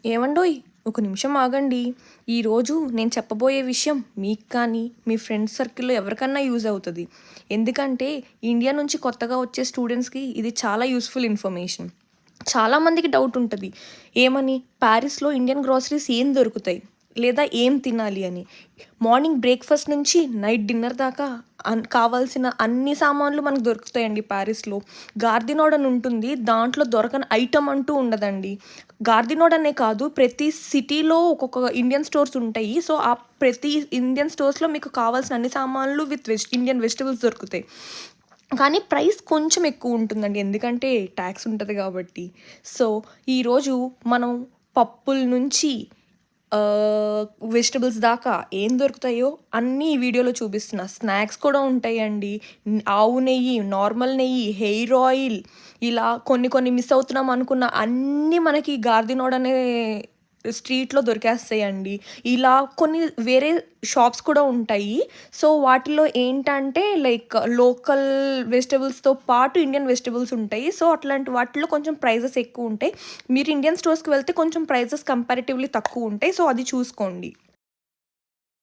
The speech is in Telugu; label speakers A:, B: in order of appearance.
A: ఏవండోయ్! ఒక నిమిషం ఆగండి. ఈరోజు నేను చెప్పబోయే విషయం మీకు కానీ, మీ ఫ్రెండ్స్ సర్కిల్‌లో ఎవరికన్నా యూజ్ అవుతది. ఎందుకంటే ఇండియా నుంచి కొత్తగా వచ్చే స్టూడెంట్స్‌కి ఇది చాలా యూజ్‌ఫుల్ ఇన్ఫర్మేషన్. చాలామందికి డౌట్ ఉంటది. ఏమని? పారిస్‌లో ఇండియన్ గ్రోసరీస్ ఏం దొరుకుతాయి? లేదా ఏం తినాలి అని. మార్నింగ్ బ్రేక్‌ఫాస్ట్ నుంచి నైట్ డిన్నర్ దాకా కావాల్సిన అన్ని సామాన్లు మనకు దొరుకుతాయండి పారిస్‌లో. గార్దినోడ్ అని ఉంటుంది. దాంట్లో దొరకని ఐటెమ్ అంటూ ఉండదండి. గార్దినోడ్ అనే కాదు, ప్రతి సిటీలో ఒక్కొక్క ఇండియన్ స్టోర్స్ ఉంటాయి. సో, ఆ ప్రతి ఇండియన్ స్టోర్స్‌లో మీకు కావాల్సిన అన్ని సామాన్లు విత్ ఇండియన్ వెజిటబుల్స్ దొరుకుతాయి. కానీ ప్రైస్ కొంచెం ఎక్కువ ఉంటుందండి. ఎందుకంటే టాక్స్ ఉంటది కాబట్టి. సో, ఈరోజు మనం పప్పుల నుంచి ఆహ్, వెజిటబుల్స్ దాకా ఏం దొరుకుతాయో అన్నీ ఈ వీడియోలో చూపిస్తున్నా. స్నాక్స్ కూడా ఉంటాయండి. ఆవు నెయ్యి, నార్మల్ నెయ్యి, హెయిర్ ఆయిల్, ఇలా కొన్ని కొన్ని మిస్ అవుతున్నాం అనుకున్న అన్నీ మనకి గార్దినోడ్ అనే స్ట్రీట్‌లో దొరికేస్తాయండి. ఇలా కొన్ని వేరే షాప్స్ కూడా ఉంటాయి. సో, వాటిలో ఏంటంటే లైక్ లోకల్ వెజిటబుల్స్‌తో పాటు ఇండియన్ వెజిటబుల్స్ ఉంటాయి. సో, అట్లాంటి వాటిలో కొంచెం ప్రైజెస్ ఎక్కువుంటాయి. మీరు ఇండియన్ స్టోర్స్‌కి వెళ్తే కొంచెం ప్రైజెస్ కంపారిటివ్‌లీ తక్కువుంటాయి. సో, అది చూసుకోండి.